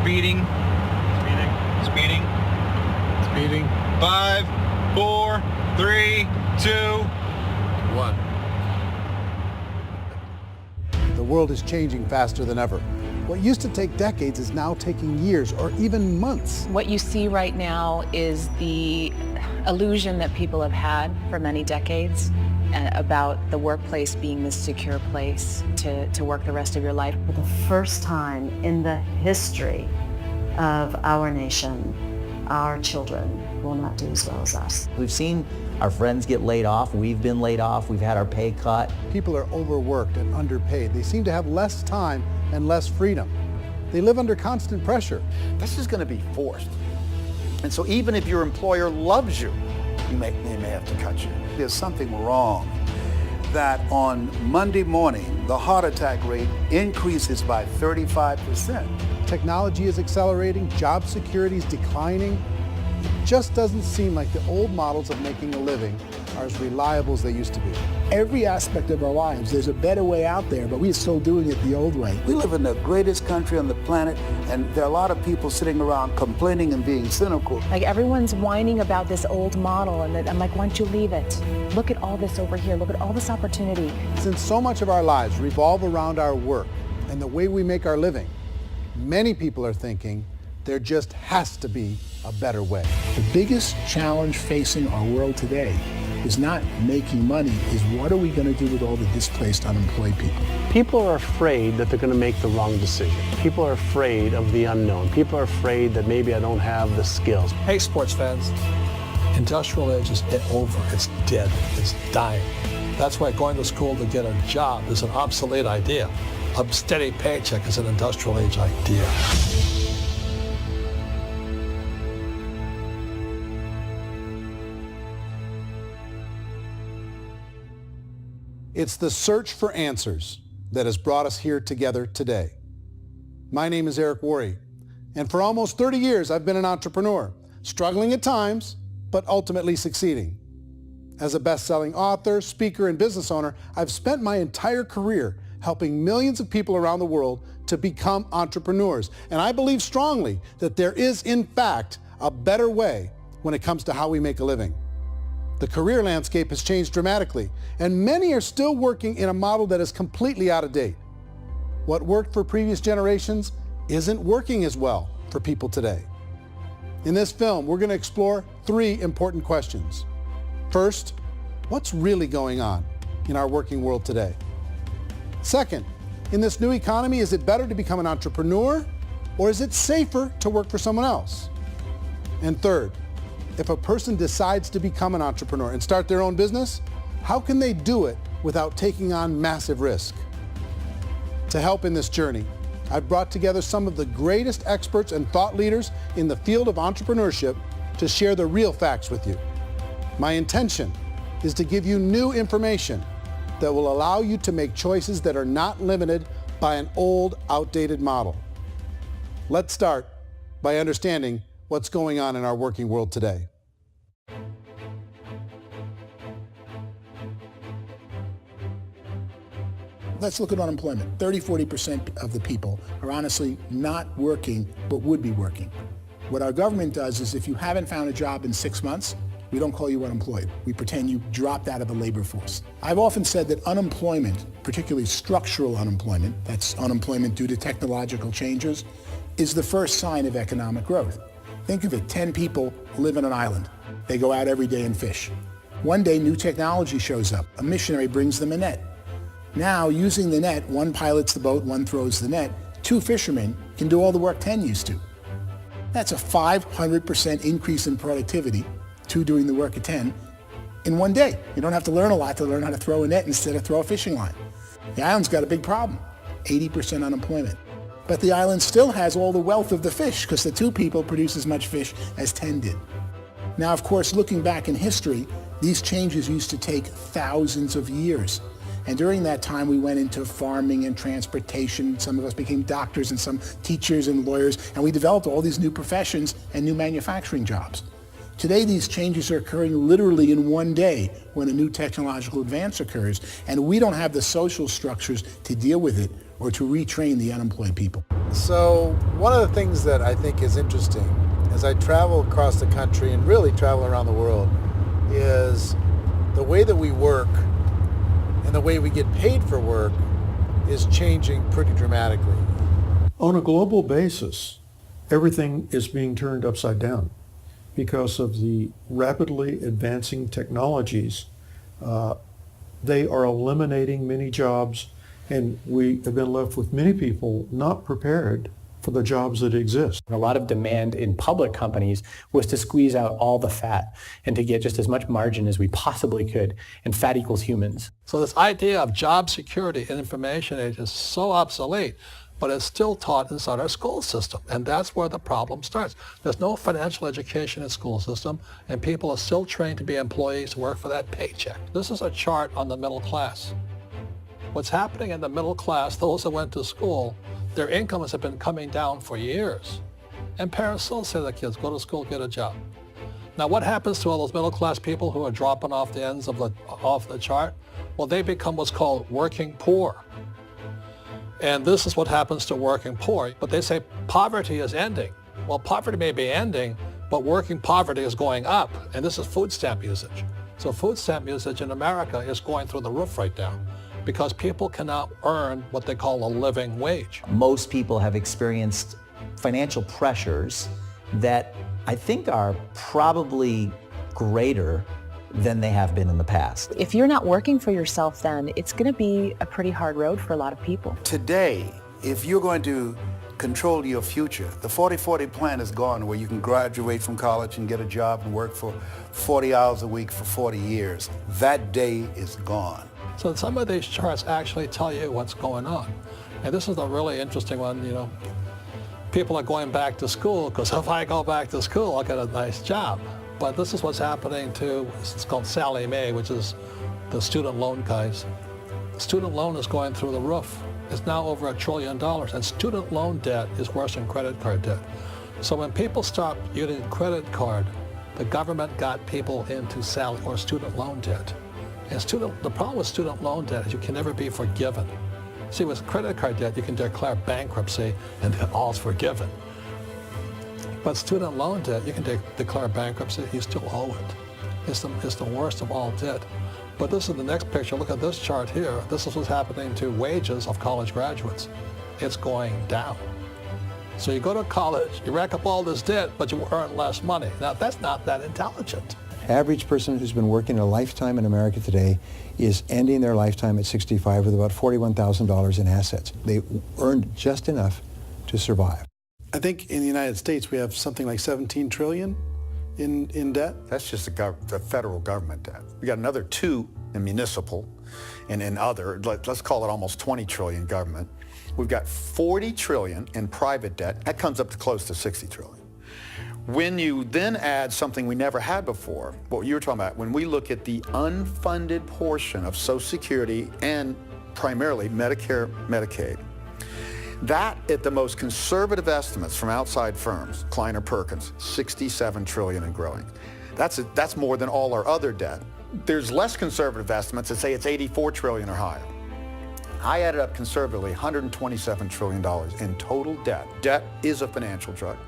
Speeding. Speeding. Speeding. 5, 4, 3, 2, 1. The world is changing faster than ever. What used to take decades is now taking years or even months. What you see right now is the illusion that people have had for many decades about the workplace being this secure place to work the rest of your life. For the first time in the history of our nation, our children will not do as well as us. We've seen our friends get laid off. We've been laid off. We've had our pay cut. People are overworked and underpaid. They seem to have less time and less freedom. They live under constant pressure. This is going to be forced. And so even if your employer loves you, they may have to cut you. There's something wrong that on Monday morning, the heart attack rate increases by 35%. Technology is accelerating, job security is declining. It just doesn't seem like the old models of making a living are as reliable as they used to be. Every aspect of our lives, there's a better way out there, but we're still doing it the old way. We live in the greatest country on the planet, and there are a lot of people sitting around complaining and being cynical. Like everyone's whining about this old model, and I'm like, why don't you leave it? Look at all this over here. Look at all this opportunity. Since so much of our lives revolve around our work and the way we make our living, many people are thinking there just has to be a better way. The biggest challenge facing our world today is not making money, is what are we going to do with all the displaced, unemployed people? People are afraid that they're going to make the wrong decision. People are afraid of the unknown. People are afraid that maybe I don't have the skills. Hey, sports fans. Industrial age is over. It's dead. It's dying. That's why going to school to get a job is an obsolete idea. A steady paycheck is an industrial age idea. It's the search for answers that has brought us here together today. My name is Eric Worre, and for almost 30 years I've been an entrepreneur, struggling at times, but ultimately succeeding. As a best-selling author, speaker, and business owner, I've spent my entire career helping millions of people around the world to become entrepreneurs. And I believe strongly that there is, in fact, a better way when it comes to how we make a living. The career landscape has changed dramatically, and many are still working in a model that is completely out of date. What worked for previous generations isn't working as well for people today. In this film, we're going to explore 3 important questions. First, what's really going on in our working world today? Second, in this new economy, is it better to become an entrepreneur, or is it safer to work for someone else? And third, if a person decides to become an entrepreneur and start their own business, how can they do it without taking on massive risk? To help in this journey, I've brought together some of the greatest experts and thought leaders in the field of entrepreneurship to share the real facts with you. My intention is to give you new information that will allow you to make choices that are not limited by an old, outdated model. Let's start by understanding what's going on in our working world today. Let's look at unemployment. 30-40% of the people are honestly not working, but would be working. What our government does is if you haven't found a job in 6 months, we don't call you unemployed. We pretend you dropped out of the labor force. I've often said that unemployment, particularly structural unemployment, that's unemployment due to technological changes, is the first sign of economic growth. Think of it, 10 people live on an island. They go out every day and fish. One day, new technology shows up. A missionary brings them a net. Now, using the net, one pilots the boat, one throws the net. 2 fishermen can do all the work 10 used to. That's a 500% increase in productivity, 2 doing the work of 10, in one day. You don't have to learn a lot to learn how to throw a net instead of throw a fishing line. The island's got a big problem, 80% unemployment. But the island still has all the wealth of the fish because the 2 people produce as much fish as 10 did. Now, of course, looking back in history, these changes used to take thousands of years. And during that time, we went into farming and transportation. Some of us became doctors and some teachers and lawyers, and we developed all these new professions and new manufacturing jobs. Today, these changes are occurring literally in one day when a new technological advance occurs, and we don't have the social structures to deal with it or to retrain the unemployed people. So one of the things that I think is interesting as I travel across the country and really travel around the world is the way that we work and the way we get paid for work is changing pretty dramatically. On a global basis, everything is being turned upside down because of the rapidly advancing technologies. They are eliminating many jobs, and we have been left with many people not prepared for the jobs that exist. A lot of demand in public companies was to squeeze out all the fat and to get just as much margin as we possibly could, and fat equals humans. So this idea of job security and information age is so obsolete, but it's still taught inside our school system, and that's where the problem starts. There's no financial education in the school system, and people are still trained to be employees who work for that paycheck. This is a chart on the middle class. What's happening in the middle class, those that went to school, their incomes have been coming down for years. And parents still say to their kids, go to school, get a job. Now what happens to all those middle class people who are dropping off the ends of the chart? Well, they become what's called working poor. And this is what happens to working poor. But they say poverty is ending. Well, poverty may be ending, but working poverty is going up. And this is food stamp usage. So food stamp usage in America is going through the roof right now because people cannot earn what they call a living wage. Most people have experienced financial pressures that I think are probably greater than they have been in the past. If you're not working for yourself, then it's going to be a pretty hard road for a lot of people. Today, if you're going to control your future, the 40-40 plan is gone where you can graduate from college and get a job and work for 40 hours a week for 40 years. That day is gone. So some of these charts actually tell you what's going on. And this is a really interesting one, you know. People are going back to school because if I go back to school, I'll get a nice job. But this is what's happening to, it's called Sallie Mae, which is the student loan guys. Student loan is going through the roof. It's now over $1 trillion, and student loan debt is worse than credit card debt. So when people stopped using credit card, the government got people into student loan debt. And the problem with student loan debt is you can never be forgiven. See, with credit card debt, you can declare bankruptcy and then all's forgiven. But student loan debt, you can declare bankruptcy, you still owe it. It's the worst of all debt. But this is the next picture. Look at this chart here. This is what's happening to wages of college graduates. It's going down. So you go to college, you rack up all this debt, but you earn less money. Now, that's not that intelligent. Average person who's been working a lifetime in America today is ending their lifetime at 65 with about $41,000 in assets. They earned just enough to survive. I think in the United States we have something like 17 trillion in debt. That's just the federal government debt. We got another 2 in municipal and in other, let's call it almost 20 trillion government. We've got 40 trillion in private debt. That comes up to close to 60 trillion. When you then add something we never had before, what you were talking about, when we look at the unfunded portion of Social Security and primarily Medicare, Medicaid, that at the most conservative estimates from outside firms, Kleiner Perkins, 67 trillion and growing. That's more than all our other debt. There's less conservative estimates that say it's 84 trillion or higher. I added up conservatively $127 trillion in total debt. Debt is a financial drug.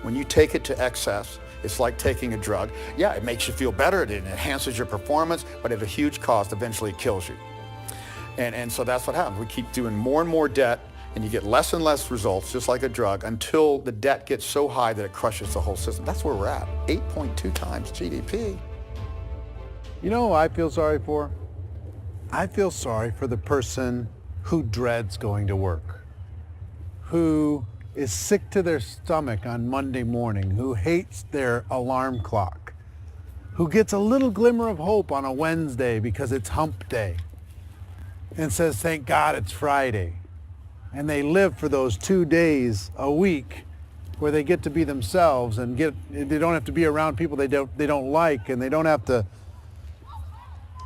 When you take it to excess, it's like taking a drug. Yeah, it makes you feel better, it enhances your performance, but at a huge cost, eventually it kills you. And so that's what happens. We keep doing more and more debt, and you get less and less results, just like a drug, until the debt gets so high that it crushes the whole system. That's where we're at, 8.2 times GDP. You know who I feel sorry for? I feel sorry for the person who dreads going to work, who is sick to their stomach on Monday morning, who hates their alarm clock, who gets a little glimmer of hope on a Wednesday because it's hump day and says, thank God it's Friday. And they live for those 2 days a week where they get to be themselves and they don't have to be around people they don't like, and they don't have to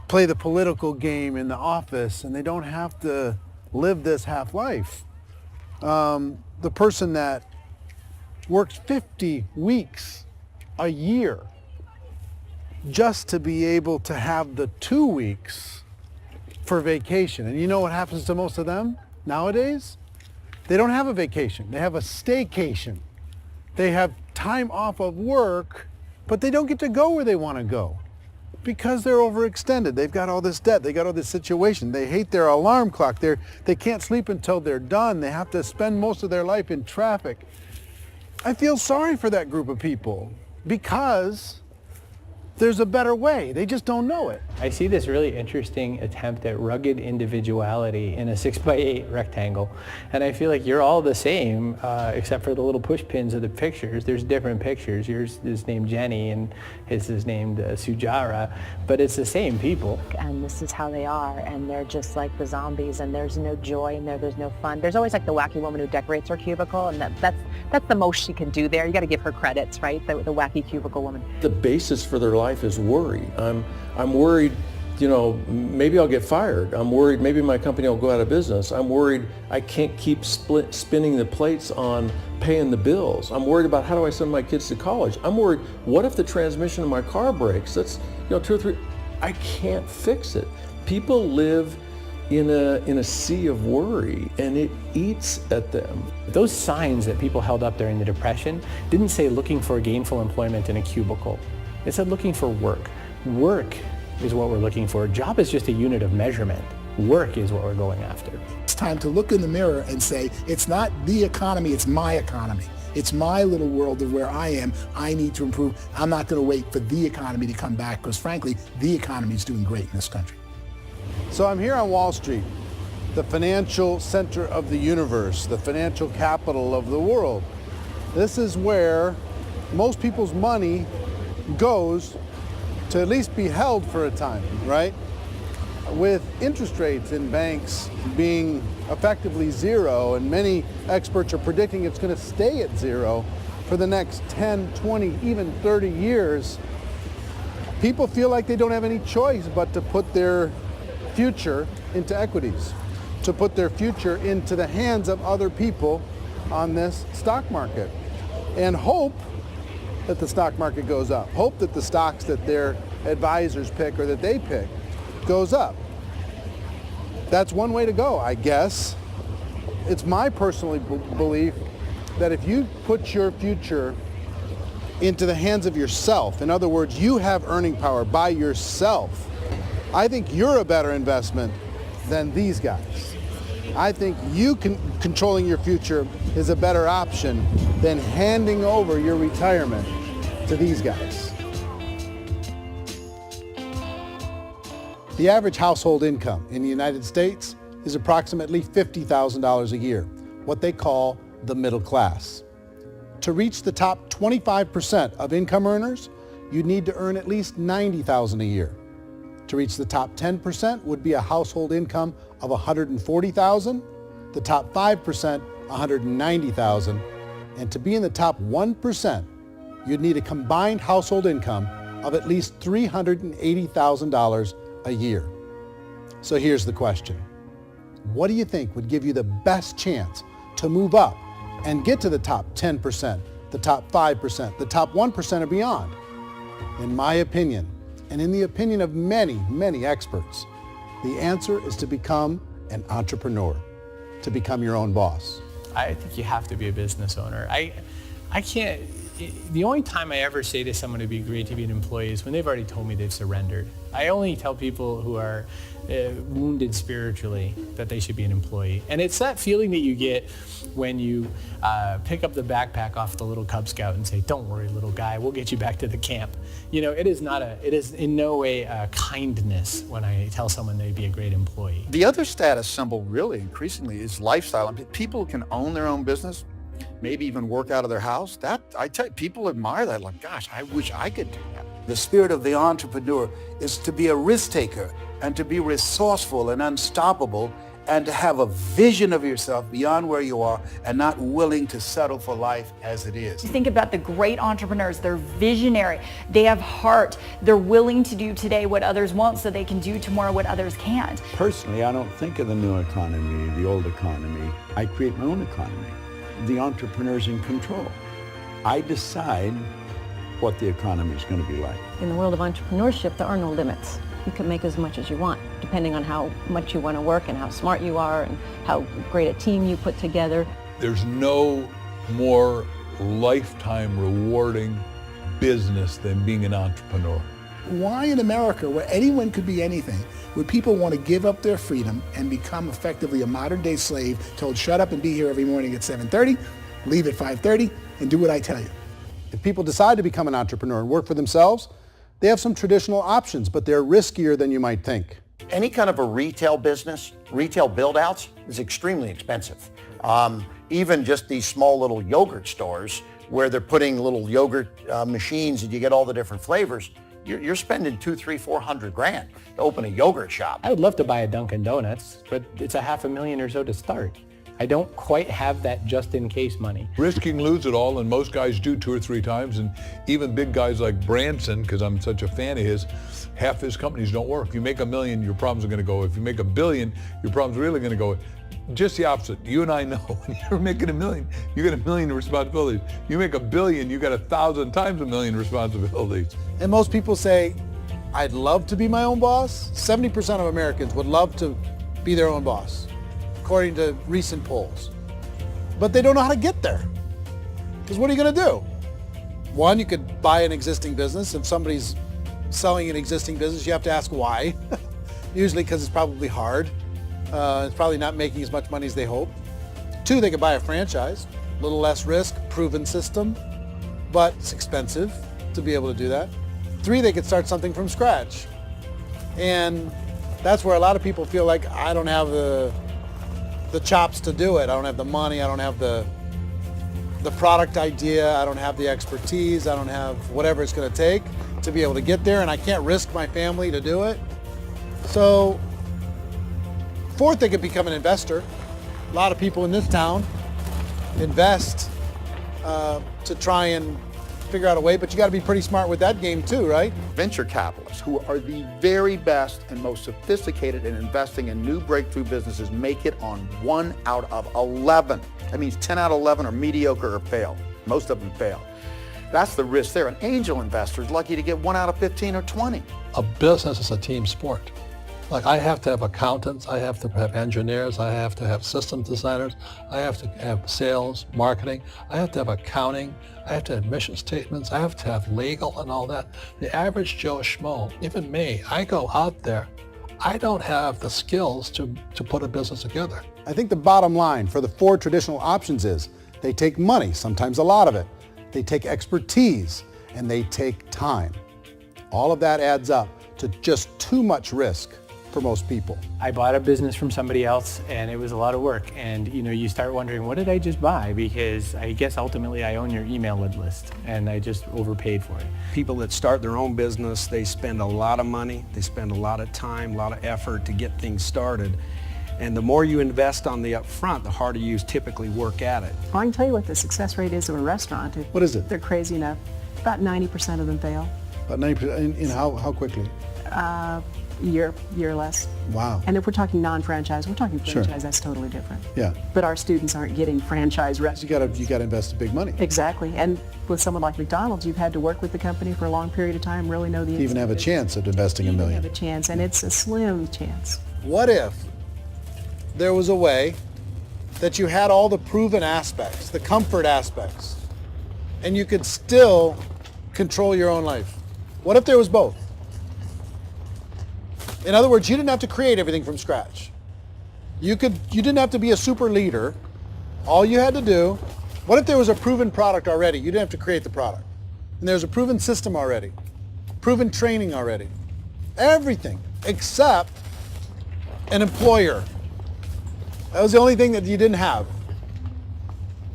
play the political game in the office, and they don't have to live this half life. The person that works 50 weeks a year just to be able to have the 2 weeks for vacation. And you know what happens to most of them nowadays? They don't have a vacation. They have a staycation. They have time off of work, but they don't get to go where they want to go because they're overextended. They've got all this debt. They got all this situation. They hate their alarm clock. They can't sleep until they're done. They have to spend most of their life in traffic. I feel sorry for that group of people because there's a better way. They just don't know it. I see this really interesting attempt at rugged individuality in a 6x8 rectangle. And I feel like you're all the same, except for the little push pins of the pictures. There's different pictures. Yours is named Jenny and his is named Sujara, but it's the same people. And this is how they are, and they're just like the zombies, and there's no joy in there, there's no fun. There's always like the wacky woman who decorates her cubicle, and that's the most she can do there. You got to give her credits, right? The wacky cubicle woman. The basis for their life is worry. I'm worried, you know, maybe I'll get fired. I'm worried maybe my company will go out of business. I'm worried I can't keep spinning the plates on paying the bills. I'm worried about how do I send my kids to college. I'm worried, what if the transmission of my car breaks? That's, you know, 2 or 3, I can't fix it. People live in a sea of worry, and it eats at them. Those signs that people held up during the Depression didn't say looking for gainful employment in a cubicle. It said looking for work. Work is what we're looking for. Job is just a unit of measurement. Work is what we're going after. It's time to look in the mirror and say, it's not the economy, it's my economy. It's my little world of where I am. I need to improve. I'm not going to wait for the economy to come back because, frankly, the economy is doing great in this country. So I'm here on Wall Street, the financial center of the universe, the financial capital of the world. This is where most people's money goes to at least be held for a time, right? With interest rates in banks being effectively zero, and many experts are predicting it's going to stay at zero for the next 10, 20, even 30 years, people feel like they don't have any choice but to put their future into equities, to put their future into the hands of other people on this stock market, and hope that the stock market goes up, hope that the stocks that their advisors pick or that they pick goes up. That's one way to go, I guess. It's my personal belief that if you put your future into the hands of yourself, in other words, you have earning power by yourself, I think you're a better investment than these guys. I think you controlling your future is a better option than handing over your retirement to these guys. The average household income in the United States is approximately $50,000 a year, what they call the middle class. To reach the top 25% of income earners, you'd need to earn at least $90,000 a year. To reach the top 10% would be a household income of $140,000, the top 5%, $190,000, and to be in the top 1%, you'd need a combined household income of at least $380,000 a year. So here's the question. What do you think would give you the best chance to move up and get to the top 10%, the top 5%, the top 1% or beyond? In my opinion, and in the opinion of many, many experts, the answer is to become an entrepreneur, to become your own boss. I think you have to be a business owner. I can't, the only time I ever say to someone it'd be great to be an employee is when they've already told me they've surrendered. I only tell people who are wounded spiritually that they should be an employee. And it's that feeling that you get when you pick up the backpack off the little Cub Scout and say, don't worry, little guy, we'll get you back to the camp. You know, it is in no way a kindness when I tell someone they'd be a great employee. The other status symbol really increasingly is lifestyle. I mean, people can own their own business, maybe even work out of their house. That, I tell you, people admire that. Like, gosh, I wish I could do that. The spirit of the entrepreneur is to be a risk taker and to be resourceful and unstoppable and to have a vision of yourself beyond where you are and not willing to settle for life as it is. You think about the great entrepreneurs, they're visionary, they have heart, they're willing to do today what others won't so they can do tomorrow what others can't. Personally, I don't think of the new economy, the old economy. I create my own economy. The entrepreneur's in control. I decide what the economy is going to be like. In the world of entrepreneurship, there are no limits. You can make as much as you want, depending depending on how much you want to work and how smart you are and how great a team you put together. There's no more lifetime rewarding business than being an entrepreneur. Why in America, where anyone could be anything, would people want to give up their freedom and become effectively a modern-day slave, told shut up and be here every morning at 7:30, leave at 5:30, and do what I tell you? If people decide to become an entrepreneur and work for themselves, they have some traditional options, but they're riskier than you might think. Any kind of a retail business, retail build-outs, is extremely expensive. Even just these small little yogurt stores where they're putting little yogurt machines and you get all the different flavors, you're spending $200,000, $300,000, $400,000 to open a yogurt shop. I would love to buy a Dunkin' Donuts, but it's $500,000 or so to start. I don't quite have that just in case money. Risking lose it all, and most guys do 2 or 3 times, and even big guys like Branson, because I'm such a fan of his, half his companies don't work. If you make $1 million, your problems are going to go. If you make $1 billion, your problems are really going to go. Just the opposite. You and I know when you're making $1 million, you get $1 million responsibilities. You make $1 billion, you got 1,000 times $1 million responsibilities. And most people say, I'd love to be my own boss. 70% of Americans would love to be their own boss, according to recent polls. But they don't know how to get there. Because what are you going to do? One, you could buy an existing business. If somebody's selling an existing business, you have to ask why. Usually because it's probably hard. It's probably not making as much money as they hope. 2, they could buy a franchise, a little less risk, proven system, but it's expensive to be able to do that. 3, they could start something from scratch. And that's where a lot of people feel like, I don't have the chops to do it. I don't have the money. I don't have the product idea. I don't have the expertise. I don't have whatever it's going to take to be able to get there, and I can't risk my family to do it. So 4th, they could become an investor. A lot of people in this town invest to try and figure out a way, but you got to be pretty smart with that game too, right? Venture capitalists, who are the very best and most sophisticated in investing in new breakthrough businesses, make it on 1 out of 11. That means 10 out of 11 are mediocre or fail. Most of them fail. That's the risk there. An angel investor is lucky to get 1 out of 15 or 20. A business is a team sport. Like, I have to have accountants, I have to have engineers, I have to have system designers, I have to have sales, marketing, I have to have accounting, I have to have mission statements, I have to have legal and all that. The average Joe Schmo, even me, I go out there, I don't have the skills to put a business together. I think the bottom line for the 4 traditional options is they take money, sometimes a lot of it. They take expertise, and they take time. All of that adds up to just too much risk for most people. I bought a business from somebody else and it was a lot of work, and you start wondering, what did I just buy? Because I guess ultimately I own your email list and I just overpaid for it. People that start their own business, they spend a lot of money, they spend a lot of time, a lot of effort to get things started. And the more you invest on the upfront, the harder you typically work at it. Well, I can tell you what the success rate is of a restaurant. What is it? They're crazy enough. About 90% of them fail. About 90%, in how quickly? Year or less. Wow. And if we're talking non-franchise, we're talking franchise, Sure. That's totally different. Yeah. But our students aren't getting franchise restaurants. You got to invest big money. Exactly. And with someone like McDonald's, you've had to work with the company for a long period of time, really know the You even have a chance at investing $1 million. have a chance, and it's a slim chance. What if there was a way that you had all the proven aspects, the comfort aspects, and you could still control your own life? What if there was both? In other words, you didn't have to create everything from scratch. You didn't have to be a super leader. All you had to do, what if there was a proven product already? You didn't have to create the product. And there's a proven system already, proven training already. Everything except an employer. That was the only thing that you didn't have.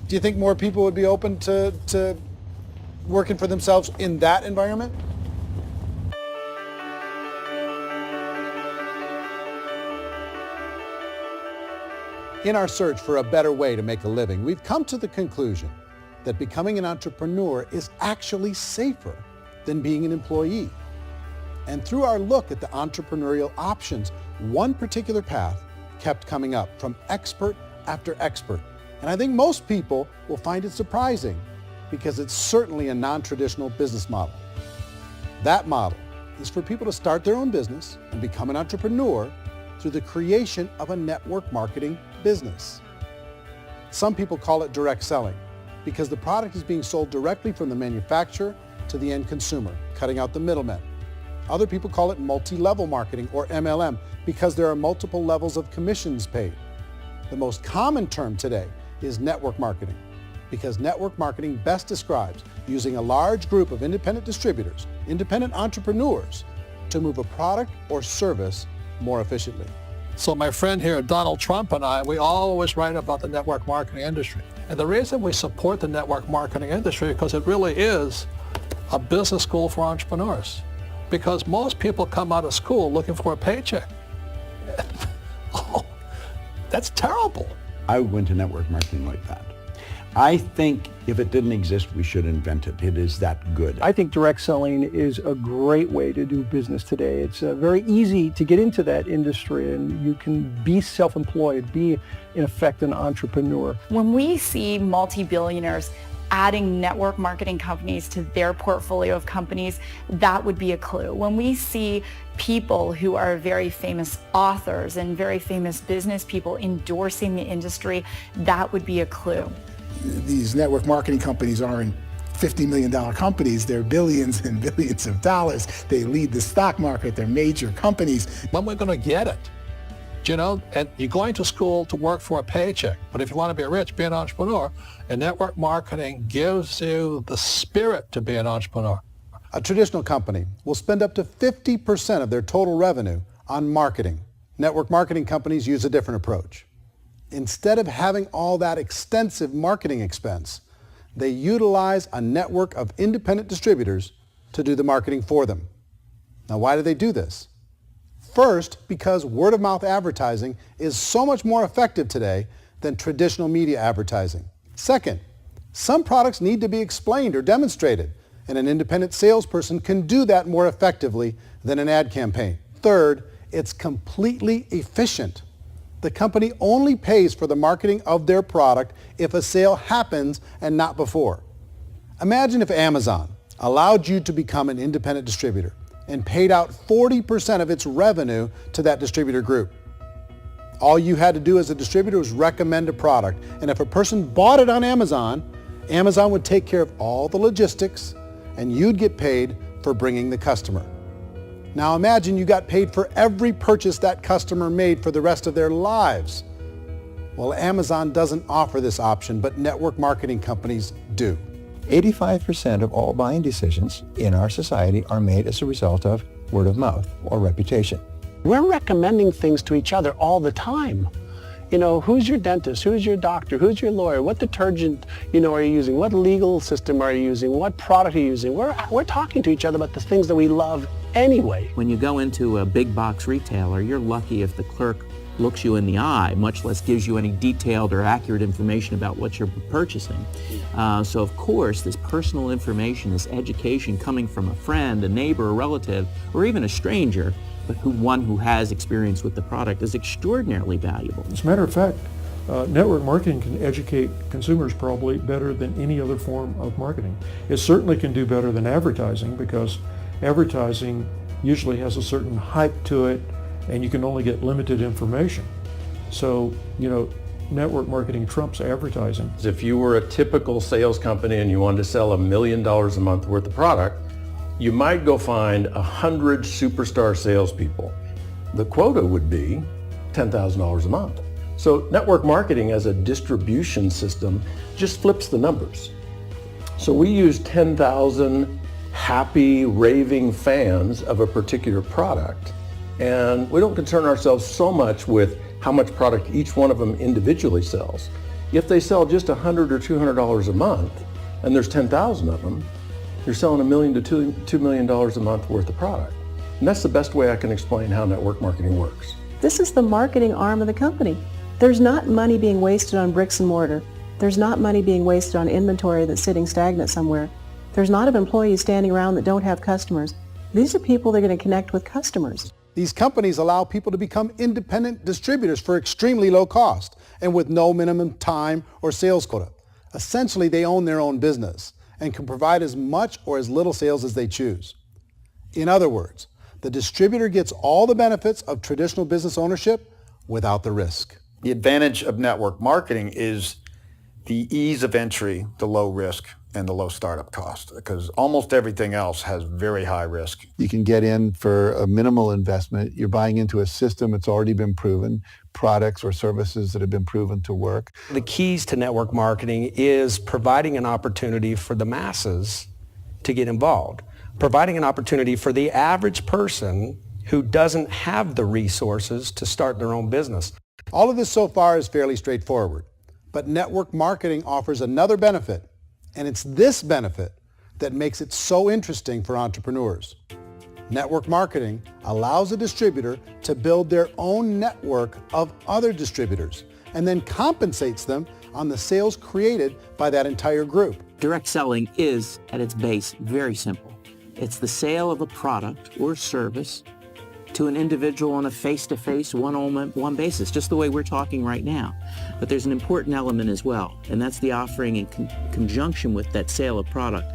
Do you think more people would be open to working for themselves in that environment? In our search for a better way to make a living, we've come to the conclusion that becoming an entrepreneur is actually safer than being an employee. And through our look at the entrepreneurial options, one particular path kept coming up from expert after expert. And I think most people will find it surprising because it's certainly a non-traditional business model. That model is for people to start their own business and become an entrepreneur through the creation of a network marketing business. Some people call it direct selling because the product is being sold directly from the manufacturer to the end consumer, cutting out the middlemen. Other people call it multi-level marketing, or MLM, because there are multiple levels of commissions paid. The most common term today is network marketing, because network marketing best describes using a large group of independent distributors, independent entrepreneurs, to move a product or service more efficiently. So my friend here, Donald Trump, and I, we always write about the network marketing industry. And the reason we support the network marketing industry is because it really is a business school for entrepreneurs. Because most people come out of school looking for a paycheck. Oh, that's terrible. I went to network marketing like that. I think if it didn't exist, we should invent it. It is that good. I think direct selling is a great way to do business today. It's very easy to get into that industry, and you can be self-employed, be, in effect, an entrepreneur. When we see multi-billionaires adding network marketing companies to their portfolio of companies, that would be a clue. When we see people who are very famous authors and very famous business people endorsing the industry, that would be a clue. These network marketing companies aren't $50 million companies. They're billions and billions of dollars. They lead the stock market. They're major companies. When we're going to get it? You know, and you're going to school to work for a paycheck. But if you want to be rich, be an entrepreneur. And network marketing gives you the spirit to be an entrepreneur. A traditional company will spend up to 50% of their total revenue on marketing. Network marketing companies use a different approach. Instead of having all that extensive marketing expense, they utilize a network of independent distributors to do the marketing for them. Now, why do they do this? First, because word-of-mouth advertising is so much more effective today than traditional media advertising. Second, some products need to be explained or demonstrated, and an independent salesperson can do that more effectively than an ad campaign. Third, it's completely efficient. The company only pays for the marketing of their product if a sale happens and not before. Imagine if Amazon allowed you to become an independent distributor and paid out 40% of its revenue to that distributor group. All you had to do as a distributor was recommend a product, and if a person bought it on Amazon, Amazon would take care of all the logistics, and you'd get paid for bringing the customer. Now imagine you got paid for every purchase that customer made for the rest of their lives. Well, Amazon doesn't offer this option, but network marketing companies do. 85% of all buying decisions in our society are made as a result of word of mouth or reputation. We're recommending things to each other all the time. You know, who's your dentist? Who's your doctor? Who's your lawyer? What detergent, are you using? What legal system are you using? What product are you using? We're talking to each other about the things that we love anyway. When you go into a big box retailer, you're lucky if the clerk looks you in the eye, much less gives you any detailed or accurate information about what you're purchasing. So of course, this personal information, this education coming from a friend, a neighbor, a relative, or even a stranger, but one who has experience with the product is extraordinarily valuable. As a matter of fact, network marketing can educate consumers probably better than any other form of marketing. It certainly can do better than advertising because advertising usually has a certain hype to it and you can only get limited information. So, network marketing trumps advertising. If you were a typical sales company and you wanted to sell $1 million a month worth of product, you might go find 100 superstar salespeople. The quota would be $10,000 a month. So network marketing as a distribution system just flips the numbers. So we use 10,000 happy, raving fans of a particular product, and we don't concern ourselves so much with how much product each one of them individually sells. If they sell just $100 or $200 a month, and there's 10,000 of them, you're selling $1 million to $2 million a month worth of product. And that's the best way I can explain how network marketing works. This is the marketing arm of the company. There's not money being wasted on bricks and mortar. There's not money being wasted on inventory that's sitting stagnant somewhere. There's not of employees standing around that don't have customers. These are people that are going to connect with customers. These companies allow people to become independent distributors for extremely low cost and with no minimum time or sales quota. Essentially, they own their own business and can provide as much or as little sales as they choose. In other words, The distributor gets all the benefits of traditional business ownership without the risk. The advantage of network marketing is the ease of entry, the low risk, and the low startup cost, because almost everything else has very high risk. You can get in for a minimal investment. You're buying into a system that's already been proven, products or services that have been proven to work. The keys to network marketing is providing an opportunity for the masses to get involved, providing an opportunity for the average person who doesn't have the resources to start their own business. All of this so far is fairly straightforward, but network marketing offers another benefit, and it's this benefit that makes it so interesting for entrepreneurs. Network marketing allows a distributor to build their own network of other distributors and then compensates them on the sales created by that entire group. Direct selling is, at its base, very simple. It's the sale of a product or service to an individual on a face-to-face, one-on-one basis, just the way we're talking right now. But there's an important element as well, and that's the offering in conjunction with that sale of product,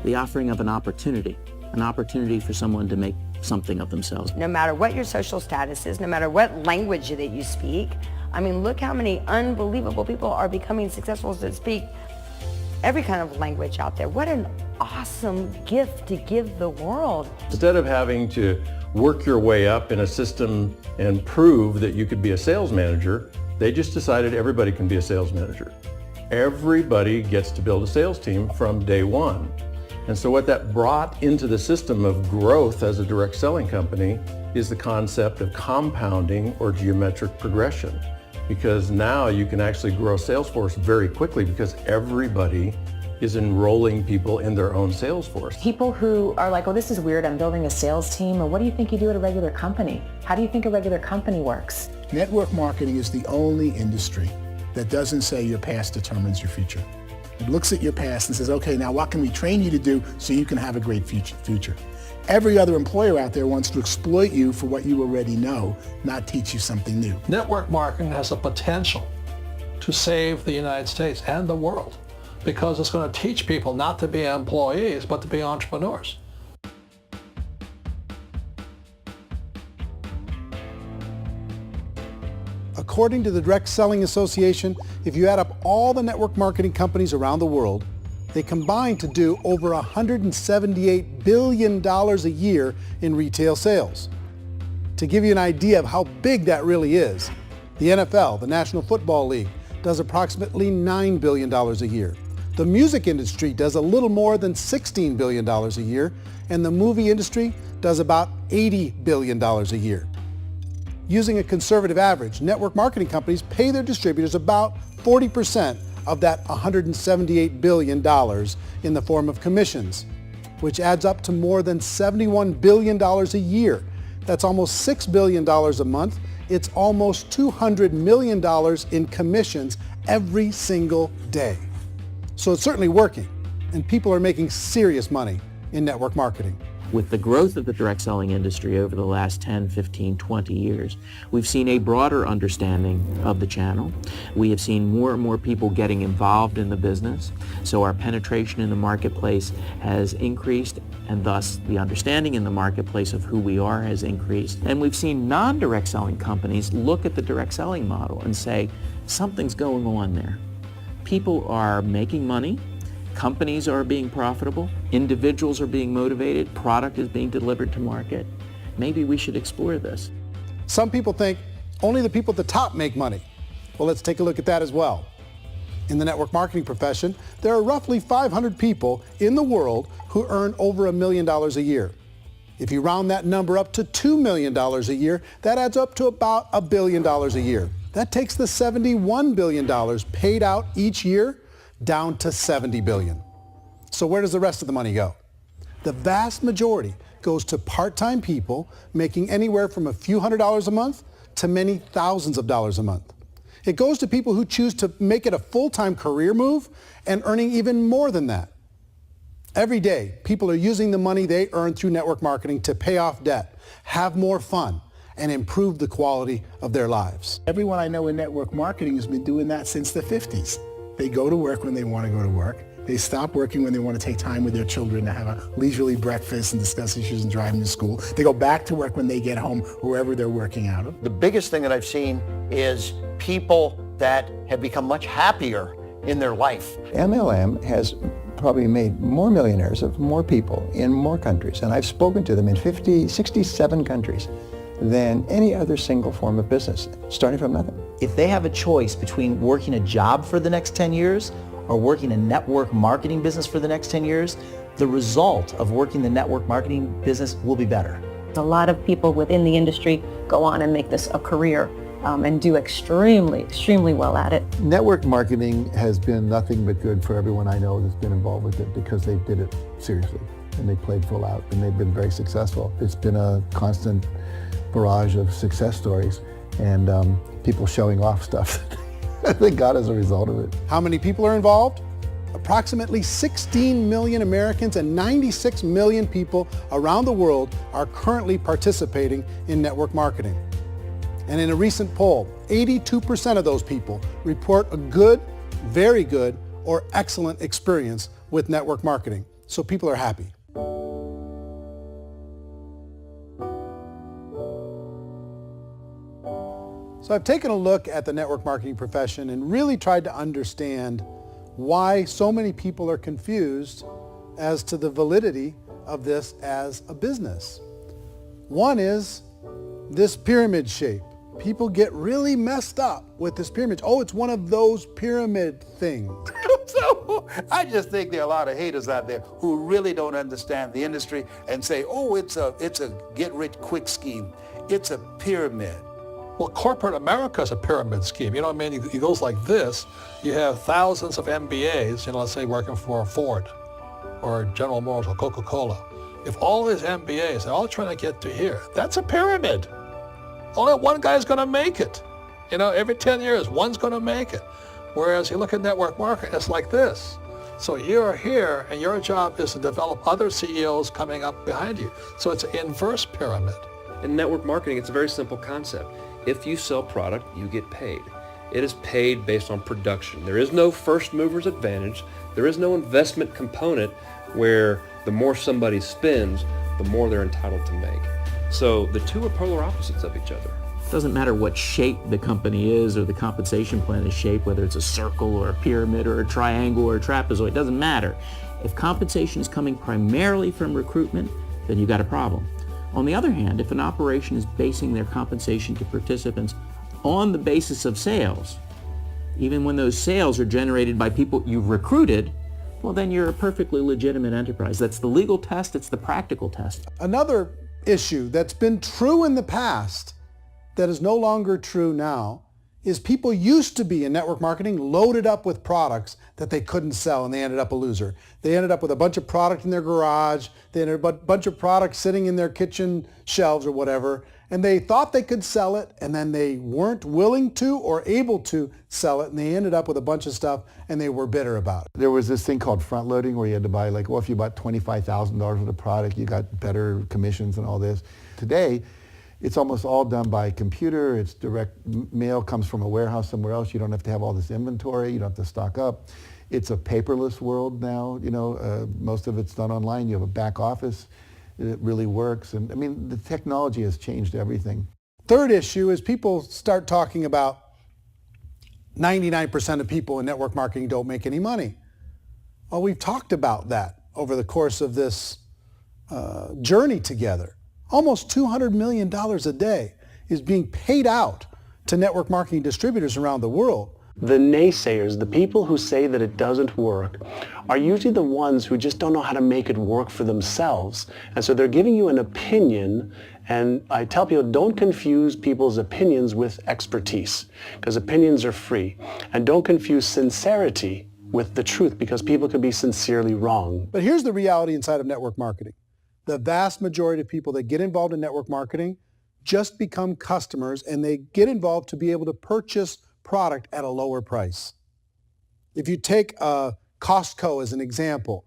the offering of an opportunity for someone to make something of themselves. No matter what your social status is, no matter what language that you speak, I mean, look how many unbelievable people are becoming successful that speak every kind of language out there. What an awesome gift to give the world. Instead of having to work your way up in a system and prove that you could be a sales manager, they just decided everybody can be a sales manager. Everybody gets to build a sales team from day one. And so what that brought into the system of growth as a direct selling company is the concept of compounding or geometric progression. Because now you can actually grow a sales force very quickly because everybody is enrolling people in their own sales force. People who are like, oh, this is weird, I'm building a sales team, or what do you think you do at a regular company? How do you think a regular company works? Network marketing is the only industry that doesn't say your past determines your future. It looks at your past and says, okay, now what can we train you to do so you can have a great future? Every other employer out there wants to exploit you for what you already know, not teach you something new. Network marketing has the potential to save the United States and the world, because it's going to teach people not to be employees, but to be entrepreneurs. According to the Direct Selling Association, if you add up all the network marketing companies around the world, they combine to do over $178 billion a year in retail sales. To give you an idea of how big that really is, the NFL, the National Football League, does approximately $9 billion a year. The music industry does a little more than $16 billion a year, and the movie industry does about $80 billion a year. Using a conservative average, network marketing companies pay their distributors about 40% of that $178 billion in the form of commissions, which adds up to more than $71 billion a year. That's almost $6 billion a month. It's almost $200 million in commissions every single day. So it's certainly working, and people are making serious money in network marketing. With the growth of the direct selling industry over the last 10, 15, 20 years, we've seen a broader understanding of the channel. We have seen more and more people getting involved in the business, so our penetration in the marketplace has increased, and thus the understanding in the marketplace of who we are has increased. And we've seen non-direct selling companies look at the direct selling model and say, something's going on there. People are making money. Companies are being profitable, individuals are being motivated, product is being delivered to market. Maybe we should explore this. Some people think only the people at the top make money. Well, let's take a look at that as well. In the network marketing profession, there are roughly 500 people in the world who earn over $1 million a year. If you round that number up to $2 million a year, that adds up to about $1 billion a year. That takes the $71 billion paid out each year down to $70 billion. So where does the rest of the money go? The vast majority goes to part-time people making anywhere from a few $100s a month to many thousands of dollars a month. It goes to people who choose to make it a full-time career move and earning even more than that. Every day, people are using the money they earn through network marketing to pay off debt, have more fun, and improve the quality of their lives. Everyone I know in network marketing has been doing that since the 50s. They go to work when they want to go to work. They stop working when they want to take time with their children to have a leisurely breakfast and discuss issues and driving to school. They go back to work when they get home, wherever they're working out of. The biggest thing that I've seen is people that have become much happier in their life. MLM has probably made more millionaires of more people in more countries, and I've spoken to them in 67 countries than any other single form of business, starting from nothing. If they have a choice between working a job for the next 10 years or working a network marketing business for the next 10 years, the result of working the network marketing business will be better. A lot of people within the industry go on and make this a career and do extremely well at it. Network marketing has been nothing but good for everyone I know that's been involved with it because they did it seriously and they played full out and they've been very successful. It's been a constant barrage of success stories and people showing off stuff that they got as a result of it. How many people are involved? Approximately 16 million Americans and 96 million people around the world are currently participating in network marketing. And in a recent poll, 82% of those people report a good, very good, or excellent experience with network marketing. So people are happy. So I've taken a look at the network marketing profession and really tried to understand why so many people are confused as to the validity of this as a business. One is this pyramid shape. People get really messed up with this pyramid. Oh, it's one of those pyramid things. So I just think there are a lot of haters out there who really don't understand the industry and say, oh, it's a get-rich-quick scheme. It's a pyramid. Well, corporate America is a pyramid scheme. You know what I mean? It goes like this. You have thousands of MBAs, let's say working for Ford or General Motors or Coca-Cola. If all these MBAs are all trying to get to here, that's a pyramid. Only one guy's going to make it. Every 10 years, one's going to make it. Whereas you look at network marketing, it's like this. So you're here, and your job is to develop other CEOs coming up behind you. So it's an inverse pyramid. In network marketing, it's a very simple concept. If you sell product, you get paid. It is paid based on production. There is no first mover's advantage. There is no investment component where the more somebody spends, the more they're entitled to make. So the two are polar opposites of each other. It doesn't matter what shape the company is or the compensation plan is shaped, whether it's a circle or a pyramid or a triangle or a trapezoid, it doesn't matter. If compensation is coming primarily from recruitment, then you've got a problem. On the other hand, if an operation is basing their compensation to participants on the basis of sales, even when those sales are generated by people you've recruited, well, then you're a perfectly legitimate enterprise. That's the legal test, it's the practical test. Another issue that's been true in the past that is no longer true now is people used to be in network marketing loaded up with products that they couldn't sell and they ended up a loser. They ended up with a bunch of product in their garage, they ended up with a bunch of products sitting in their kitchen shelves or whatever, and they thought they could sell it and then they weren't willing to or able to sell it and they ended up with a bunch of stuff and they were bitter about it. There was this thing called front loading where you had to buy if you bought $25,000 worth of product, you got better commissions and all this. Today, it's almost all done by computer. It's direct mail comes from a warehouse somewhere else. You don't have to have all this inventory. You don't have to stock up. It's a paperless world now. Most of it's done online. You have a back office. It really works. And the technology has changed everything. Third issue is people start talking about 99% of people in network marketing don't make any money. Well, we've talked about that over the course of this journey together. Almost $200 million a day is being paid out to network marketing distributors around the world. The naysayers, the people who say that it doesn't work, are usually the ones who just don't know how to make it work for themselves. And so they're giving you an opinion, and I tell people, don't confuse people's opinions with expertise, because opinions are free. And don't confuse sincerity with the truth, because people can be sincerely wrong. But here's the reality inside of network marketing. The vast majority of people that get involved in network marketing just become customers, and they get involved to be able to purchase product at a lower price. If you take Costco as an example,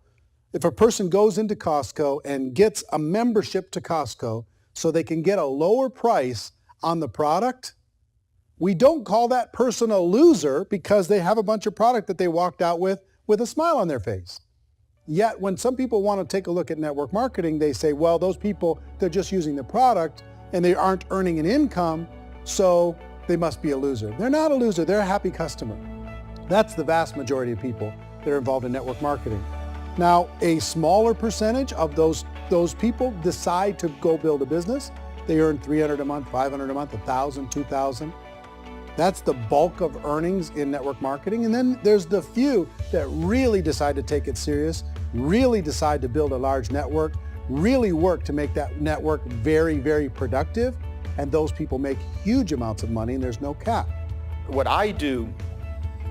if a person goes into Costco and gets a membership to Costco so they can get a lower price on the product, we don't call that person a loser because they have a bunch of product that they walked out with with a smile on their face. Yet when some people want to take a look at network marketing, they say, well, those people, they're just using the product and they aren't earning an income, so they must be a loser. They're not a loser, they're a happy customer. That's the vast majority of people that are involved in network marketing. Now, a smaller percentage of those people decide to go build a business. They earn $300 a month, $500 a month, $1,000, $2,000. That's the bulk of earnings in network marketing. And then there's the few that really decide to take it serious, really decide to build a large network, really work to make that network very, very productive. And those people make huge amounts of money and there's no cap. What I do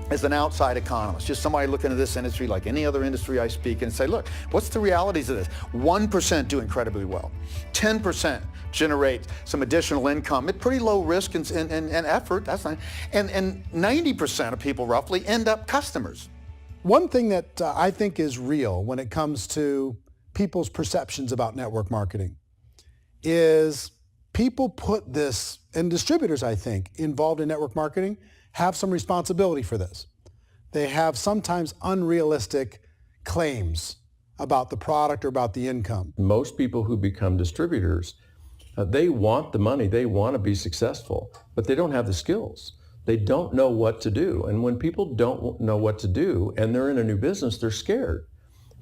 as an outside economist, just somebody looking at this industry like any other industry I speak in and say, look, what's the realities of this? 1% do incredibly well. 10% generate some additional income at pretty low risk and effort. That's not, and 90% of people roughly end up customers. One thing that I think is real when it comes to people's perceptions about network marketing is people put this, and distributors, I think, involved in network marketing have some responsibility for this. They have sometimes unrealistic claims about the product or about the income. Most people who become distributors, they want the money, they want to be successful, but they don't have the skills. They don't know what to do. And when people don't know what to do and they're in a new business, they're scared.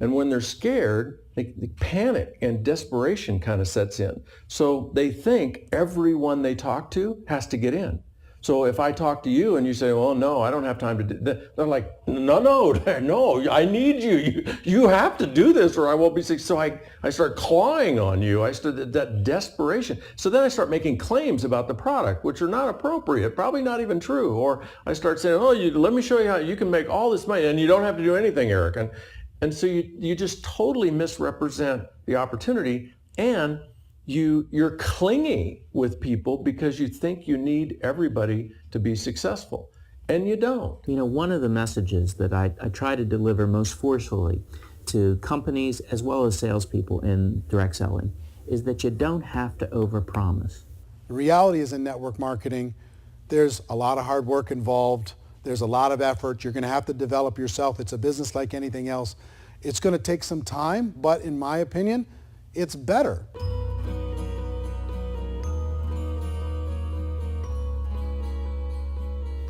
And when they're scared, they panic and desperation kind of sets in. So they think everyone they talk to has to get in. So if I talk to you and you say, well, no, I don't have time to do that, they're like, no, I need you. You have to do this or I won't be successful. So I start clawing on you. I start that desperation. So then I start making claims about the product, which are not appropriate, probably not even true. Or I start saying, let me show you how you can make all this money and you don't have to do anything, Eric. And so you just totally misrepresent the opportunity, and you're clingy with people because you think you need everybody to be successful, and you don't. You know, one of the messages that I try to deliver most forcefully to companies as well as salespeople in direct selling is that you don't have to overpromise. The reality is in network marketing, there's a lot of hard work involved. There's a lot of effort. You're going to have to develop yourself. It's a business like anything else. It's going to take some time, but in my opinion, it's better.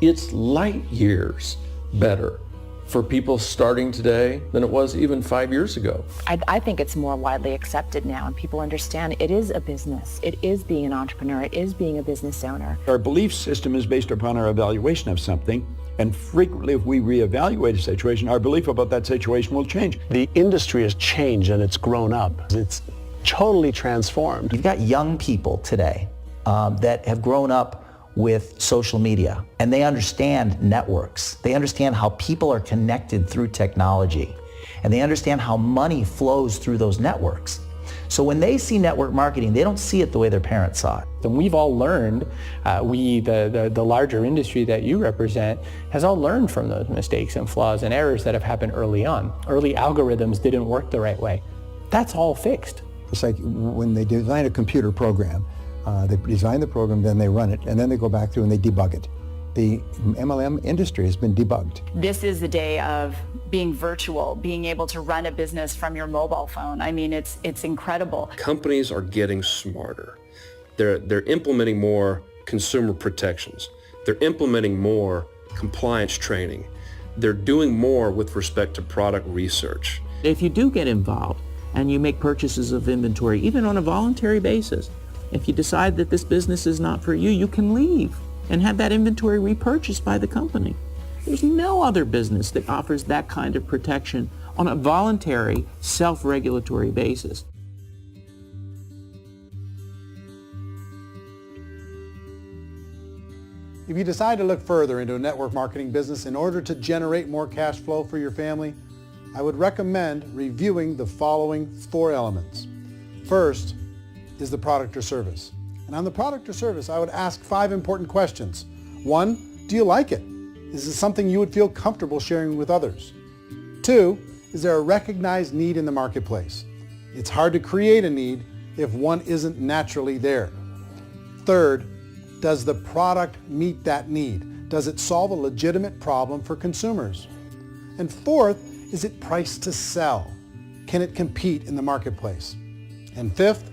It's light years better for people starting today than it was even 5 years ago. I think it's more widely accepted now, and people understand it is a business. It is being an entrepreneur. It is being a business owner. Our belief system is based upon our evaluation of something, and frequently if we reevaluate a situation, our belief about that situation will change. The industry has changed and it's grown up. It's totally transformed. You've got young people today that have grown up with social media, and they understand networks. They understand how people are connected through technology, and they understand how money flows through those networks. So when they see network marketing, they don't see it the way their parents saw it. And we've all learned, the larger industry that you represent, has all learned from those mistakes and flaws and errors that have happened early on. Early algorithms didn't work the right way. That's all fixed. It's like when they design a computer program, they design the program, then they run it, and then they go back through and they debug it. The MLM industry has been debugged. This is the day of being virtual, being able to run a business from your mobile phone. I mean, it's incredible. Companies are getting smarter. They're implementing more consumer protections. They're implementing more compliance training. They're doing more with respect to product research. If you do get involved and you make purchases of inventory, even on a voluntary basis, if you decide that this business is not for you, you can leave and have that inventory repurchased by the company. There's no other business that offers that kind of protection on a voluntary, self-regulatory basis. If you decide to look further into a network marketing business in order to generate more cash flow for your family, I would recommend reviewing the following 4 elements. First is the product or service. And on the product or service, I would ask 5 important questions. 1, do you like it? Is it something you would feel comfortable sharing with others? 2, is there a recognized need in the marketplace? It's hard to create a need if one isn't naturally there. 3rd, does the product meet that need? Does it solve a legitimate problem for consumers? And 4th, is it priced to sell? Can it compete in the marketplace? And fifth,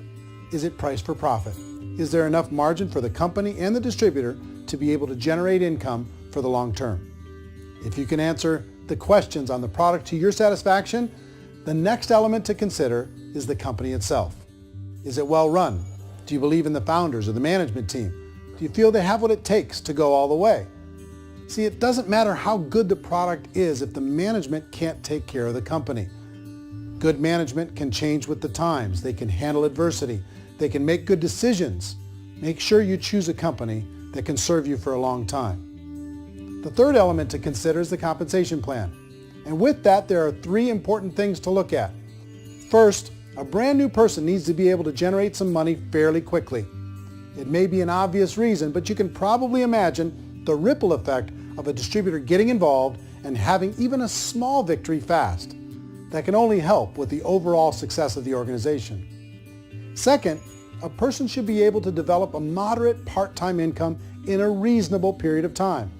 is it priced for profit? Is there enough margin for the company and the distributor to be able to generate income for the long term? If you can answer the questions on the product to your satisfaction, the next element to consider is the company itself. Is it well run? Do you believe in the founders or the management team? Do you feel they have what it takes to go all the way? See, it doesn't matter how good the product is if the management can't take care of the company. Good management can change with the times. They can handle adversity. They can make good decisions. Make sure you choose a company that can serve you for a long time. The third element to consider is the compensation plan. And with that, there are 3 important things to look at. First, a brand new person needs to be able to generate some money fairly quickly. It may be an obvious reason, but you can probably imagine the ripple effect of a distributor getting involved and having even a small victory fast. That can only help with the overall success of the organization. Second, a person should be able to develop a moderate part-time income in a reasonable period of time.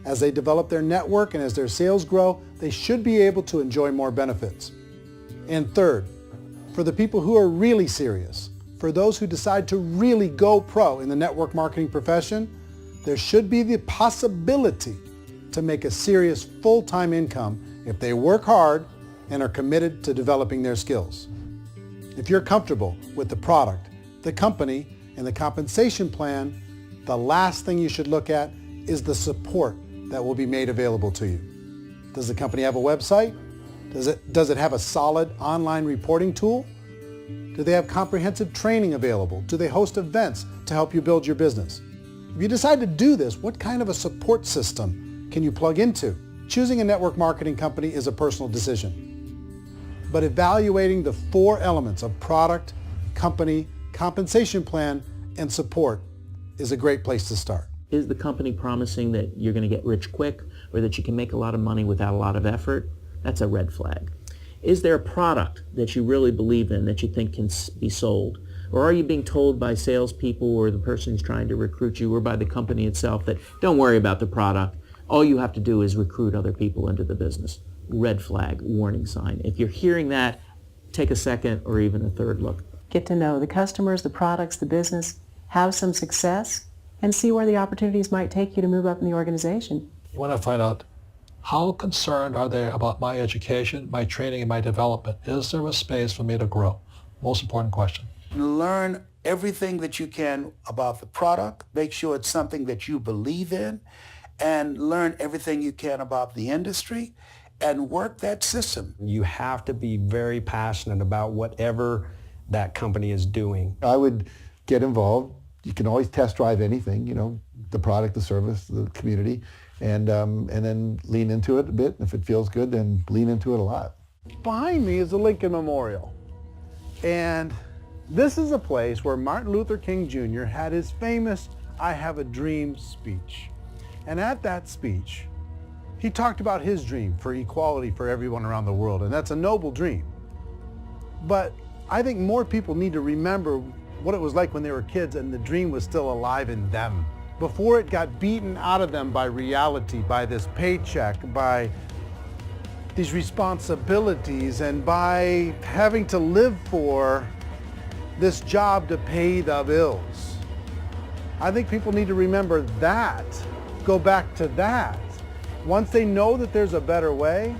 As they develop their network and as their sales grow, they should be able to enjoy more benefits. And third, for the people who are really serious, for those who decide to really go pro in the network marketing profession, there should be the possibility to make a serious full-time income if they work hard and are committed to developing their skills. If you're comfortable with the product, the company, and the compensation plan, the last thing you should look at is the support that will be made available to you. Does the company have a website? Does it have a solid online reporting tool? Do they have comprehensive training available? Do they host events to help you build your business? If you decide to do this, what kind of a support system can you plug into? Choosing a network marketing company is a personal decision. But evaluating the 4 elements of product, company, compensation plan, and support is a great place to start. Is the company promising that you're going to get rich quick or that you can make a lot of money without a lot of effort? That's a red flag. Is there a product that you really believe in that you think can be sold? Or are you being told by salespeople or the person who's trying to recruit you or by the company itself that don't worry about the product, all you have to do is recruit other people into the business? Red flag, warning sign. If you're hearing that, take a second or even a third look. Get to know the customers, the products, the business, have some success, and see where the opportunities might take you to move up in the organization. You want to find out how concerned are they about my education, my training, and my development? Is there a space for me to grow? Most important question. Learn everything that you can about the product. Make sure it's something that you believe in, and learn everything you can about the industry and work that system. You have to be very passionate about whatever that company is doing. I would get involved. You can always test drive anything, the product, the service, the community, and then lean into it a bit. If it feels good, then lean into it a lot. Behind me is the Lincoln Memorial. And this is a place where Martin Luther King Jr. had his famous I Have a Dream speech. And at that speech, he talked about his dream for equality for everyone around the world, and that's a noble dream. But I think more people need to remember what it was like when they were kids and the dream was still alive in them, before it got beaten out of them by reality, by this paycheck, by these responsibilities, and by having to live for this job to pay the bills. I think people need to remember that, go back to that. Once they know that there's a better way,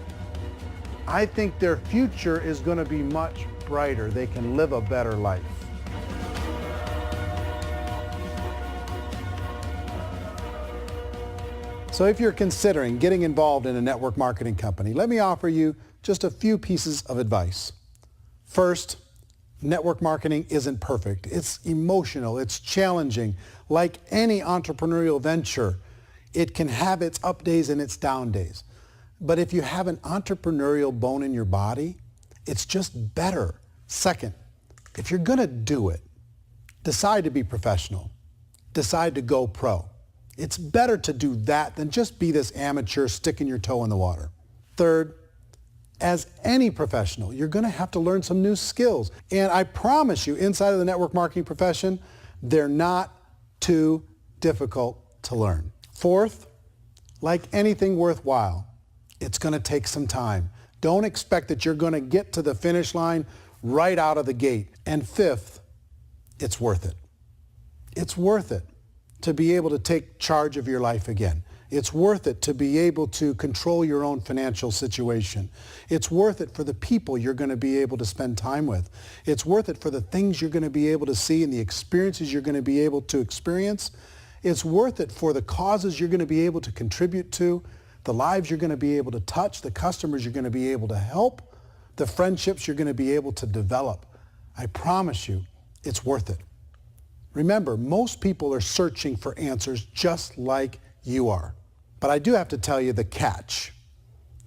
I think their future is going to be much brighter. They can live a better life. So if you're considering getting involved in a network marketing company, let me offer you just a few pieces of advice. First, network marketing isn't perfect. It's emotional, it's challenging. Like any entrepreneurial venture, it can have its up days and its down days. But if you have an entrepreneurial bone in your body, it's just better. Second, if you're going to do it, decide to be professional. Decide to go pro. It's better to do that than just be this amateur sticking your toe in the water. Third, as any professional, you're going to have to learn some new skills. And I promise you, inside of the network marketing profession, they're not too difficult to learn. Fourth, like anything worthwhile, it's going to take some time. Don't expect that you're going to get to the finish line right out of the gate. And fifth, it's worth it. It's worth it to be able to take charge of your life again. It's worth it to be able to control your own financial situation. It's worth it for the people you're going to be able to spend time with. It's worth it for the things you're going to be able to see and the experiences you're going to be able to experience. It's worth it for the causes you're going to be able to contribute to, the lives you're going to be able to touch, the customers you're going to be able to help, the friendships you're going to be able to develop. I promise you, it's worth it. Remember, most people are searching for answers just like you are. But I do have to tell you the catch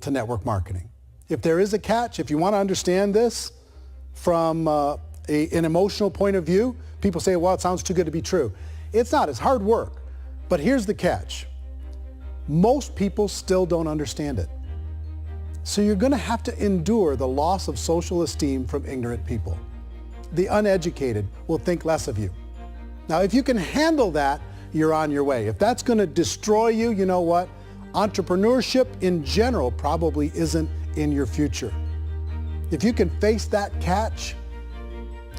to network marketing. If there is a catch, if you want to understand this from an emotional point of view, people say, well, it sounds too good to be true. It's not. It's hard work. But here's the catch. Most people still don't understand it. So you're going to have to endure the loss of social esteem from ignorant people. The uneducated will think less of you. Now, if you can handle that, you're on your way. If that's going to destroy you, you know what? Entrepreneurship in general probably isn't in your future. If you can face that catch,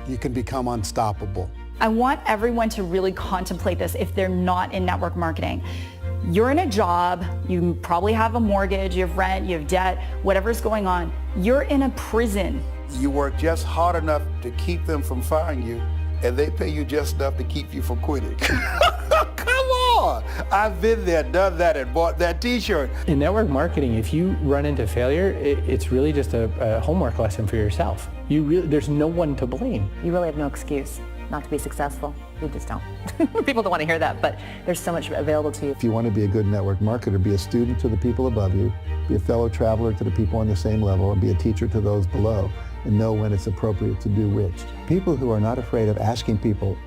you can become unstoppable. I want everyone to really contemplate this if they're not in network marketing. You're in a job, you probably have a mortgage, you have rent, you have debt, whatever's going on. You're in a prison. You work just hard enough to keep them from firing you, and they pay you just enough to keep you from quitting. Come on! I've been there, done that, and bought that t-shirt. In network marketing, if you run into failure, it's really just a homework lesson for yourself. There's no one to blame. You really have no excuse not to be successful. You just don't. People don't want to hear that, but there's so much available to you. If you want to be a good network marketer, be a student to the people above you, be a fellow traveler to the people on the same level, and be a teacher to those below, and know when it's appropriate to do which. People who are not afraid of asking people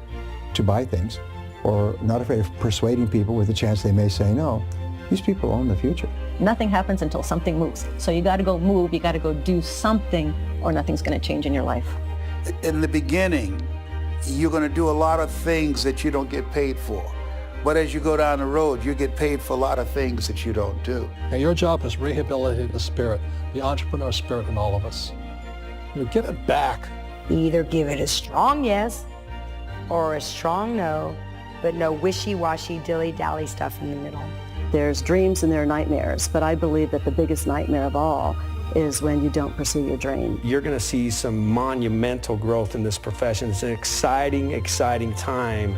to buy things, or not afraid of persuading people with a chance they may say no, these people own the future. Nothing happens until something moves. So you got to go move, you got to go do something, or nothing's going to change in your life. In the beginning, you're going to do a lot of things that you don't get paid for. But as you go down the road, you get paid for a lot of things that you don't do. And your job is rehabilitate the spirit, the entrepreneur spirit in all of us. You get it back. Either give it a strong yes or a strong no, but no wishy-washy, dilly-dally stuff in the middle. There's dreams and there are nightmares, but I believe that the biggest nightmare of all is when you don't pursue your dream. You're going to see some monumental growth in this profession. It's an exciting, exciting time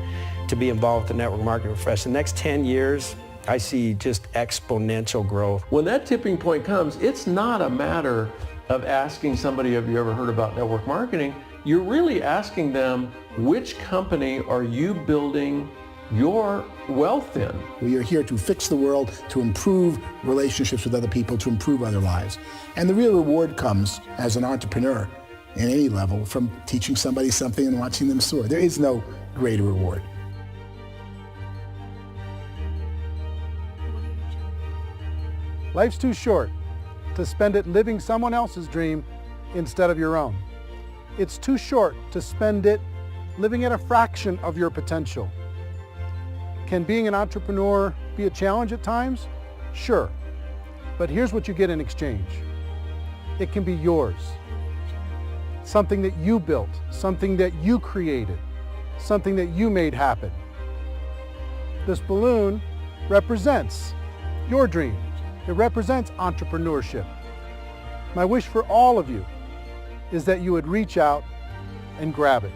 to be involved with the network marketing profession. The next 10 years, I see just exponential growth. When that tipping point comes, it's not a matter of asking somebody, have you ever heard about network marketing? You're really asking them, which company are you building your wealth in? We are here to fix the world, to improve relationships with other people, to improve other lives. And the real reward comes as an entrepreneur at any level from teaching somebody something and watching them soar. There is no greater reward. Life's too short to spend it living someone else's dream instead of your own. It's too short to spend it living at a fraction of your potential. Can being an entrepreneur be a challenge at times? Sure. But here's what you get in exchange. It can be yours. Something that you built, something that you created, something that you made happen. This balloon represents your dream. It represents entrepreneurship. My wish for all of you is that you would reach out and grab it.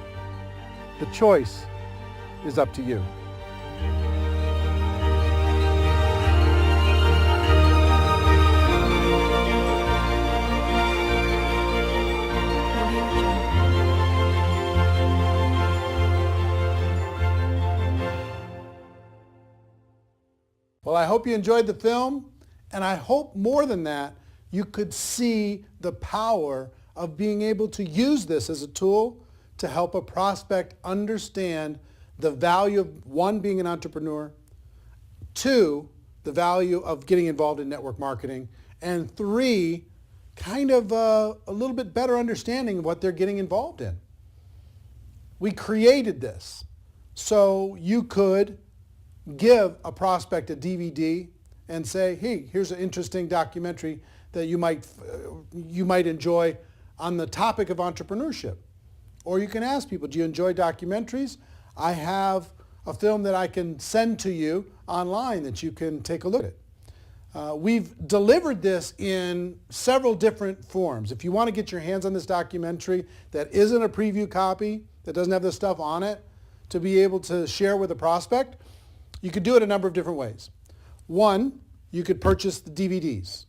The choice is up to you. Well, I hope you enjoyed the film, and I hope more than that, you could see the power of being able to use this as a tool to help a prospect understand the value of, one, being an entrepreneur, two, the value of getting involved in network marketing, and three, kind of a little bit better understanding of what they're getting involved in. We created this so you could give a prospect a DVD and say, hey, here's an interesting documentary that you might enjoy on the topic of entrepreneurship. Or you can ask people, do you enjoy documentaries? I have a film that I can send to you online that you can take a look at. We've delivered this in several different forms. If you want to get your hands on this documentary that isn't a preview copy, that doesn't have this stuff on it, to be able to share with a prospect, you could do it a number of different ways. One, you could purchase the DVDs,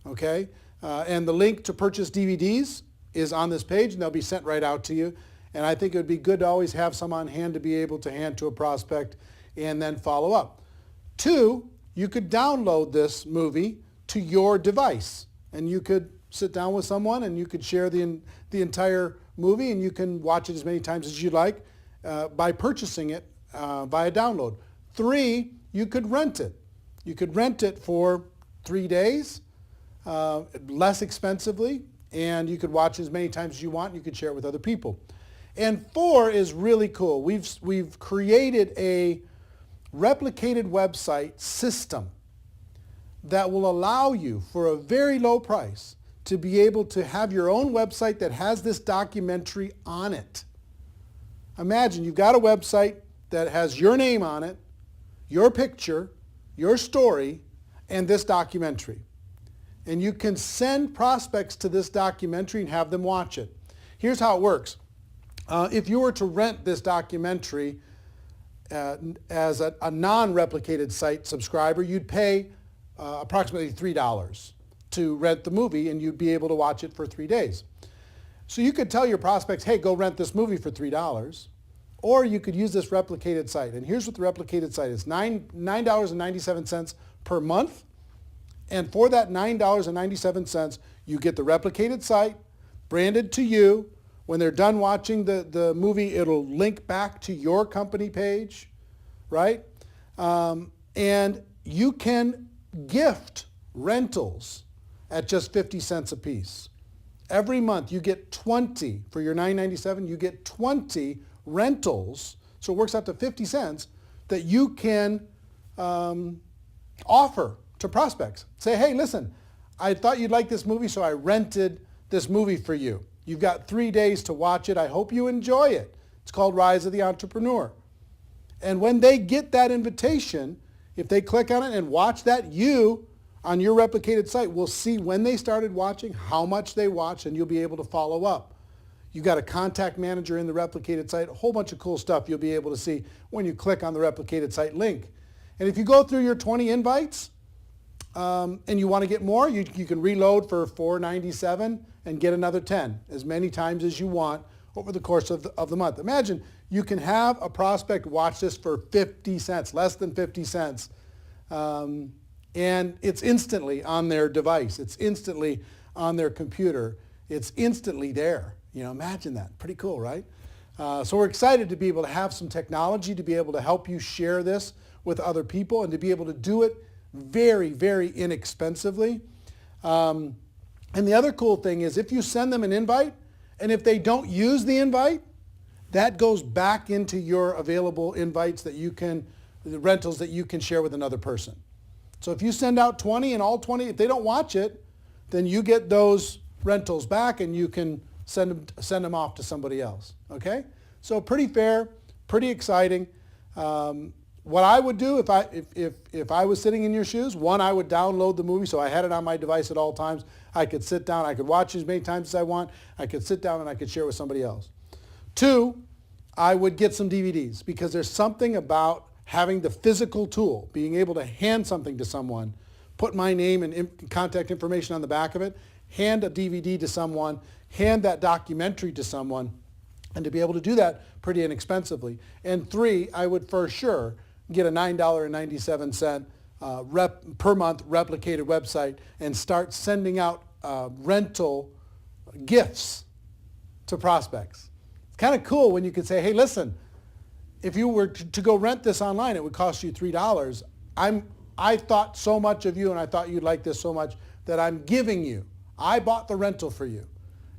okay? And the link to purchase DVDs is on this page, and they'll be sent right out to you. And I think it would be good to always have some on hand to be able to hand to a prospect and then follow up. Two, you could download this movie to your device, and you could sit down with someone and you could share the entire movie, and you can watch it as many times as you like by purchasing it via download. Three, you could rent it. You could rent it for 3 days, less expensively, and you could watch as many times as you want. You could share it with other people. And four is really cool. We've created a replicated website system that will allow you, for a very low price, to be able to have your own website that has this documentary on it. Imagine you've got a website that has your name on it, your picture, your story, and this documentary. And you can send prospects to this documentary and have them watch it. Here's how it works. If you were to rent this documentary as a non-replicated site subscriber, you'd pay approximately $3 to rent the movie, and you'd be able to watch it for 3 days. So you could tell your prospects, hey, go rent this movie for $3, or you could use this replicated site. And here's what the replicated site is: $9.97 per month. And for that $9.97, you get the replicated site branded to you. When they're done watching the movie, it'll link back to your company page, right? And you can gift rentals at just 50 cents a piece. Every month you get 20, for your $9.97, you get 20 rentals, so it works out to 50 cents, that you can offer to prospects. Say, hey, listen, I thought you'd like this movie, so I rented this movie for you. You've got 3 days to watch it. I hope you enjoy it. It's called Rise of the Entrepreneur. And when they get that invitation, if they click on it and watch that, you, on your replicated site, will see when they started watching, how much they watched, and you'll be able to follow up. You've got a contact manager in the replicated site, a whole bunch of cool stuff you'll be able to see when you click on the replicated site link. And if you go through your 20 invites, and you want to get more, you can reload for $4.97 and get another 10, as many times as you want over the course of the month. Imagine you can have a prospect watch this for 50 cents, less than 50 cents, and it's instantly on their device. It's instantly on their computer. It's instantly there. You know, imagine that. Pretty cool, right? So we're excited to be able to have some technology to be able to help you share this with other people and to be able to do it very, very inexpensively. And the other cool thing is if you send them an invite, and if they don't use the invite, that goes back into your available invites that you can, the rentals that you can share with another person. So if you send out 20 and all 20, if they don't watch it, then you get those rentals back and you can send them off to somebody else. Okay? So pretty fair, pretty exciting. What I would do if I was sitting in your shoes, one, I would download the movie so I had it on my device at all times. I could sit down, I could watch as many times as I want. I could sit down and I could share with somebody else. Two, I would get some DVDs, because there's something about having the physical tool, being able to hand something to someone, put my name and contact information on the back of it, hand a DVD to someone, hand that documentary to someone, and to be able to do that pretty inexpensively. And three, I would for sure get a $9.97 per month replicated website and start sending out rental gifts to prospects. It's kind of cool when you can say, hey, listen, if you were to go rent this online, it would cost you $3. I thought so much of you, and I thought you'd like this so much that I'm giving you. I bought the rental for you,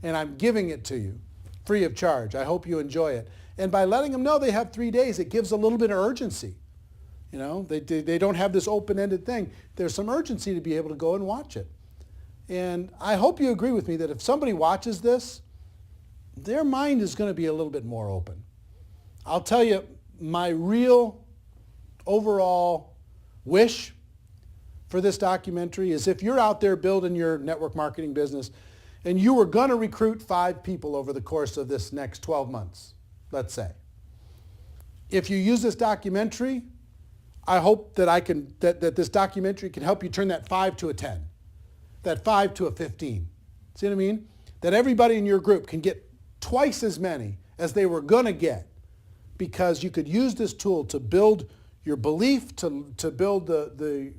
and I'm giving it to you free of charge. I hope you enjoy it. And by letting them know they have 3 days, it gives a little bit of urgency. You know, they don't have this open-ended thing. There's some urgency to be able to go and watch it. And I hope you agree with me that if somebody watches this, their mind is going to be a little bit more open. I'll tell you, my real overall wish for this documentary is if you're out there building your network marketing business and you were going to recruit 5 people over the course of this next 12 months, let's say. If you use this documentary, I hope that that this documentary can help you turn that 5 to a 10, that 5 to a 15. See what I mean? That everybody in your group can get twice as many as they were going to get because you could use this tool to build your belief, to build to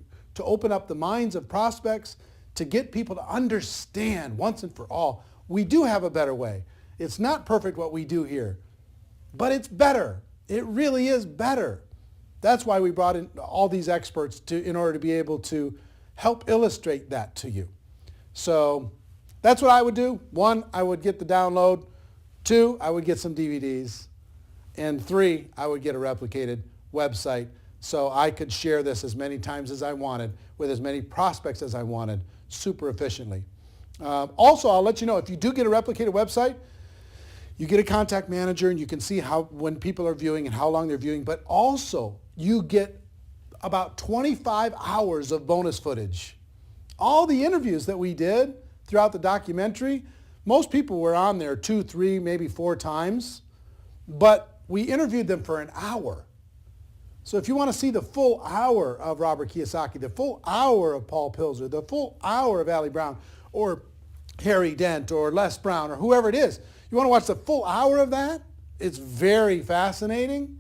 open up the minds of prospects, to get people to understand once and for all, we do have a better way. It's not perfect what we do here, but it's better. It really is better. That's why we brought in all these experts in order to be able to help illustrate that to you. So that's what I would do. 1, I would get the download. 2, I would get some DVDs. And 3, I would get a replicated website so I could share this as many times as I wanted with as many prospects as I wanted super efficiently. Also, I'll let you know, if you do get a replicated website, you get a contact manager and you can see when people are viewing and how long they're viewing, but also you get about 25 hours of bonus footage. All the interviews that we did throughout the documentary, most people were on there 2, 3, maybe 4 times, but we interviewed them for an hour. So if you want to see the full hour of Robert Kiyosaki, the full hour of Paul Pilzer, the full hour of Ali Brown, or Harry Dent, or Les Brown, or whoever it is, you want to watch the full hour of that? It's very fascinating.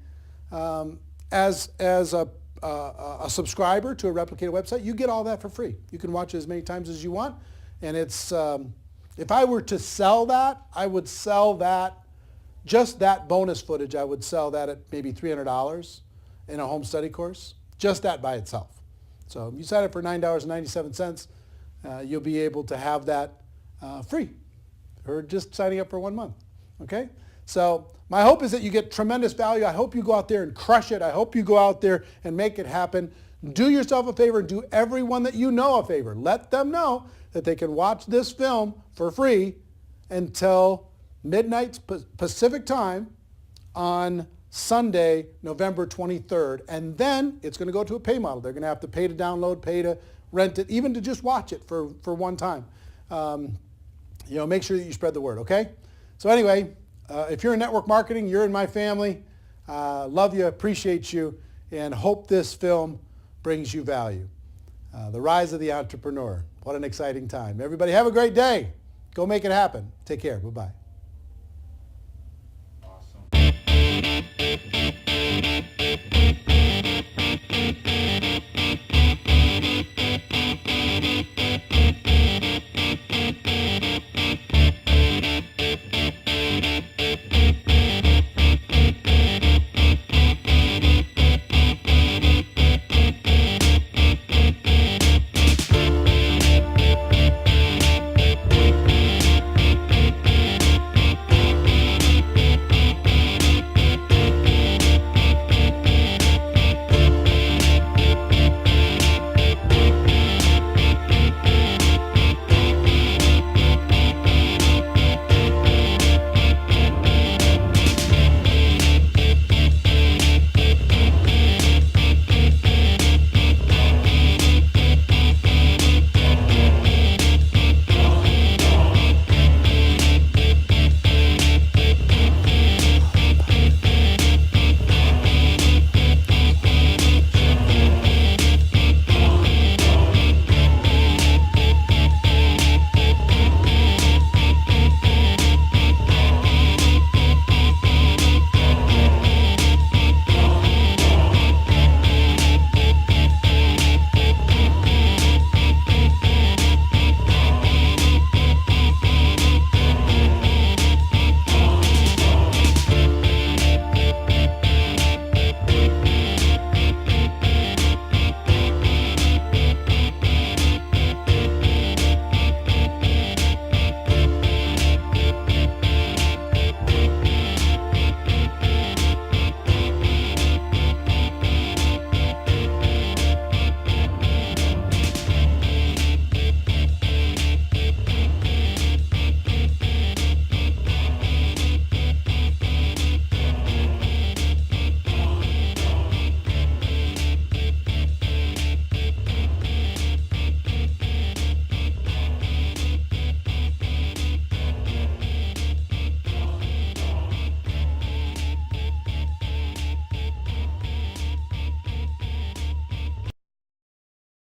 As a subscriber to a replicated website, you get all that for free. You can watch it as many times as you want. And it's, if I were to sell that, I would sell that, just that bonus footage, I would sell that at maybe $300 in a home study course, just that by itself. So if you sign up for $9.97, you'll be able to have that free, or just signing up for 1 month, okay? So my hope is that you get tremendous value. I hope you go out there and crush it. I hope you go out there and make it happen. Do yourself a favor and do everyone that you know a favor. Let them know that they can watch this film for free until midnight Pacific time on Sunday, November 23rd. And then it's going to go to a pay model. They're going to have to pay to download, pay to rent it, even to just watch it for one time. Make sure that you spread the word, okay? So anyway, if you're in network marketing, you're in my family. Love you, appreciate you, and hope this film brings you value. The Rise of the Entrepreneur. What an exciting time. Everybody have a great day. Go make it happen. Take care. Bye-bye.